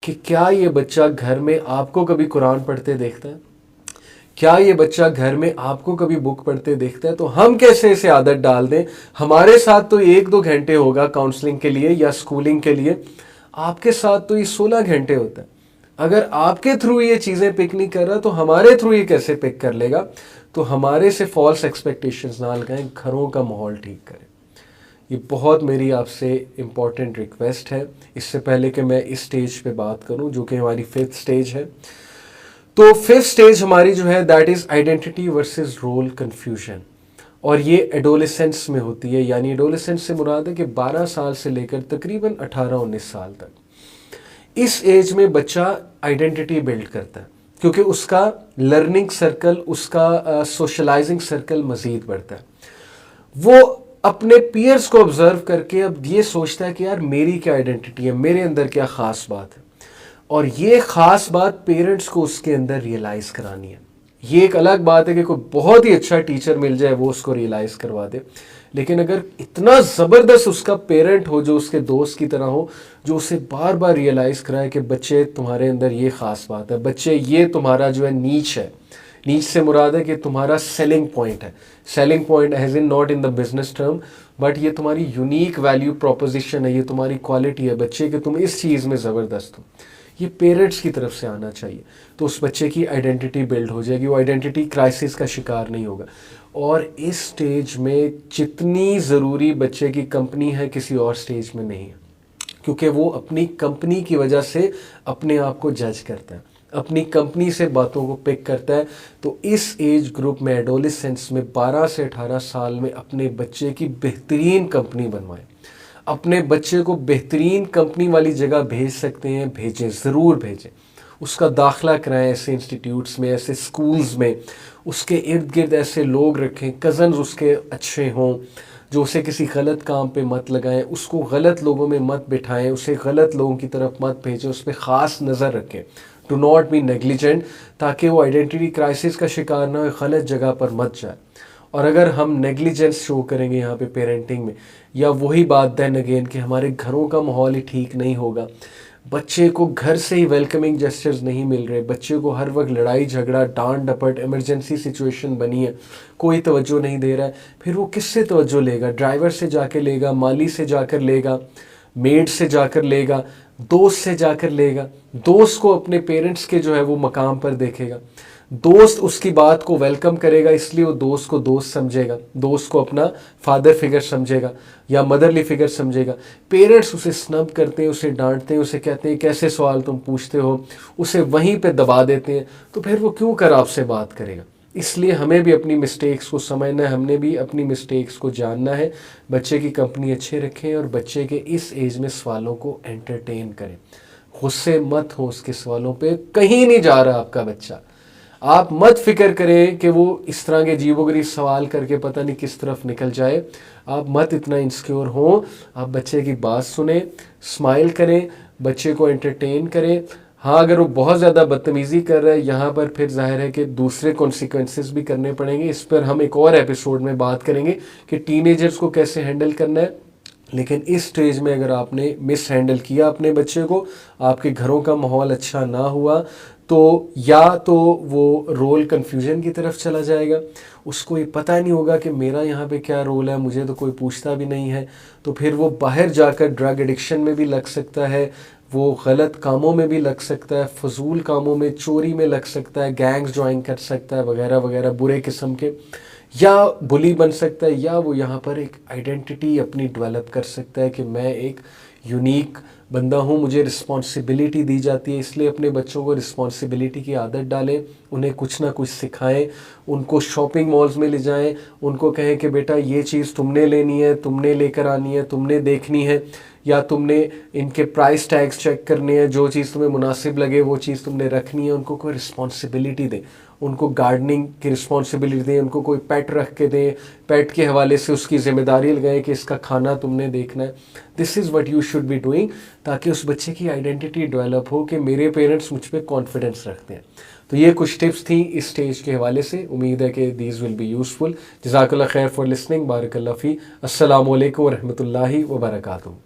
कि क्या ये बच्चा घर में आपको कभी कुरान पढ़ते देखता है, क्या ये बच्चा घर में आपको कभी बुक पढ़ते देखता है। तो हम कैसे इसे आदत डाल दें। हमारे साथ तो 1-2 घंटे होगा काउंसलिंग के लिए या स्कूलिंग के लिए, आपके साथ तो ये 16 घंटे होता है। अगर आपके थ्रू ये चीज़ें पिक नहीं कर रहा तो हमारे थ्रू ये कैसे पिक कर लेगा। तो हमारे से फॉल्स एक्सपेक्टेशंस ना लगाएं, घरों का माहौल ठीक करें। ये बहुत मेरी आपसे इम्पॉर्टेंट रिक्वेस्ट है। इससे पहले कि मैं इस स्टेज पे बात करूं जो कि हमारी 5th स्टेज है, तो 5th स्टेज हमारी जो है that is identity versus role confusion. और ये एडोलेसेंस में होती है, यानी एडोलेसेंस से मुराद है कि 12 साल से लेकर तकरीबन 18-19 साल तक। इस एज में बच्चा आइडेंटिटी बिल्ड करता है क्योंकि उसका लर्निंग सर्कल, उसका सोशलाइजिंग सर्कल मज़ीद बढ़ता है। वो अपने पीयर्स को ऑब्जर्व करके अब ये सोचता है कि यार मेरी क्या आइडेंटिटी है, मेरे अंदर क्या ख़ास बात है। और ये ख़ास बात पेरेंट्स को उसके अंदर रियलाइज़ करानी है। ये एक अलग बात है कि कोई बहुत ही अच्छा टीचर मिल जाए वो उसको रियलाइज़ करवा दे, लेकिन अगर इतना ज़बरदस्त उसका पेरेंट हो जो उसके दोस्त की तरह हो, जो उसे बार बार रियलाइज़ कराए कि बच्चे तुम्हारे अंदर ये ख़ास बात है, बच्चे ये तुम्हारा जो है नीच है। नीच से मुराद है कि तुम्हारा सेलिंग पॉइंट है। Selling point as in not in the business term, but ये तुम्हारी यूनिक वैल्यू प्रोपोजिशन है, ये तुम्हारी क्वालिटी है बच्चे कि तुम इस चीज़ में ज़बरदस्त हो। ये पेरेंट्स की तरफ से आना चाहिए, तो उस बच्चे की आइडेंटिटी बिल्ड हो जाएगी, वो आइडेंटिटी क्राइसिस का शिकार नहीं होगा। और इस स्टेज में जितनी ज़रूरी बच्चे की कंपनी है किसी और स्टेज में नहीं है, क्योंकि वो अपनी कंपनी की वजह से अपने आप को जज करता है, अपनी कंपनी से बातों को पिक करता है। तो इस एज ग्रुप में एडोलेसेंस में 12 से 18 साल में अपने बच्चे की बेहतरीन कंपनी बनवाएं। अपने बच्चे को बेहतरीन कंपनी वाली जगह भेज सकते हैं, भेजें, ज़रूर भेजें। उसका दाखिला कराएं ऐसे इंस्टीट्यूट्स में, ऐसे स्कूल्स में। उसके इर्द गिर्द ऐसे लोग रखें, कज़न्स उसके अच्छे हों जो उसे किसी गलत काम पे मत लगाएं, उसको गलत लोगों में मत बिठाएं, उसे गलत लोगों की तरफ मत भेजें, उस पर ख़ास नज़र रखें। डू नॉट बी नेग्लिजेंट, ताकि वो आइडेंटिटी क्राइसिस का शिकार ना हो, गलत जगह पर मत जाए। और अगर हम नेग्लिजेंस शो करेंगे यहाँ पे पेरेंटिंग में, या वही बात देन अगेन कि हमारे घरों का माहौल ही ठीक नहीं होगा, बच्चे को घर से ही वेलकमिंग जेस्चर्स नहीं मिल रहे, बच्चे को हर वक्त लड़ाई झगड़ा, डांट डपट, इमरजेंसी सिचुएशन बनी है, कोई तवज्जो नहीं दे रहा है, फिर वो किससे तवज्जो लेगा। ड्राइवर से जाकर लेगा, माली से जाकर लेगा, मेड से जाकर लेगा, दोस्त से जाकर लेगा। दोस्त को अपने पेरेंट्स के जो है वो मकाम पर देखेगा, दोस्त उसकी बात को वेलकम करेगा, इसलिए वो दोस्त को दोस्त समझेगा, दोस्त को अपना फादर फिगर समझेगा या मदरली फिगर समझेगा। पेरेंट्स उसे स्नब करते हैं, उसे डांटते हैं, उसे कहते हैं कैसे सवाल तुम पूछते हो, उसे वहीं पे दबा देते हैं, तो फिर वो क्यों कर आपसे बात करेगा। इसलिए हमें भी अपनी मिस्टेक्स को समझना है, हमने भी अपनी मिस्टेक्स को जानना है। बच्चे की कंपनी अच्छे रखें और बच्चे के इस एज में सवालों को एंटरटेन करें। गुस्से मत हो उसके सवालों पे, कहीं नहीं जा रहा आपका बच्चा। आप मत फिक्र करें कि वो इस तरह के अजीबोगरीब सवाल करके पता नहीं किस तरफ निकल जाए। आप मत इतना इंसिक्योर हों, आप बच्चे की बात सुने, स्माइल करें, बच्चे को एंटरटेन करें। हाँ, अगर वो बहुत ज़्यादा बदतमीज़ी कर रहा है, यहाँ पर फिर जाहिर है कि दूसरे कॉन्सिक्वेंसेस भी करने पड़ेंगे। इस पर हम एक और एपिसोड में बात करेंगे कि टीनेजर्स को कैसे हैंडल करना है। लेकिन इस स्टेज में अगर आपने मिस हैंडल किया अपने बच्चे को, आपके घरों का माहौल अच्छा ना हुआ, तो या तो वो रोल कन्फ्यूजन की तरफ चला जाएगा, उसको ये पता नहीं होगा कि मेरा यहाँ पे क्या रोल है, मुझे तो कोई पूछता भी नहीं है। तो फिर वो बाहर जाकर ड्रग एडिक्शन में भी लग सकता है, वो गलत कामों में भी लग सकता है, फजूल कामों में, चोरी में लग सकता है, गैंग्स ज्वाइन कर सकता है वगैरह वगैरह बुरे किस्म के, या बुली बन सकता है, या वो यहाँ पर एक आइडेंटिटी अपनी डेवलप कर सकता है कि मैं एक यूनिक बंदा हूँ, मुझे रिस्पॉन्सिबिलिटी दी जाती है। इसलिए अपने बच्चों को रिस्पॉन्सिबिलिटी की आदत डालें, उन्हें कुछ ना कुछ सिखाएं, उनको शॉपिंग मॉल्स में ले जाएं, उनको कहें कि बेटा ये चीज़ तुमने लेनी है, तुमने लेकर आनी है, तुमने देखनी है, या तुमने इनके प्राइस टैग्स चेक करने हैं, जो चीज़ तुम्हें मुनासिब लगे वो चीज़ तुमने रखनी है। उनको कोई रिस्पॉन्सिबिलिटी दें, उनको गार्डनिंग की रिस्पॉन्सिबिलिटी दें, उनको कोई पेट रख के दें, पेट के हवाले से उसकी ज़िम्मेदारी लगाएं कि इसका खाना तुमने देखना है। This is what you should be doing, ताकि उस बच्चे की आइडेंटिटी डेवलप हो कि मेरे पेरेंट्स मुझ पर कॉन्फिडेंस रखते हैं। तो ये कुछ टिप्स थी इस स्टेज के हवाले से। उम्मीद है कि दीज विल बी यूज़फुल। जज़ाकल्लाह खैर फॉर लिसनिंग। बारकल्लाह फ़ी। अस्सलामु अलैकुम व रहमतुल्लाहि व बरकातुहू।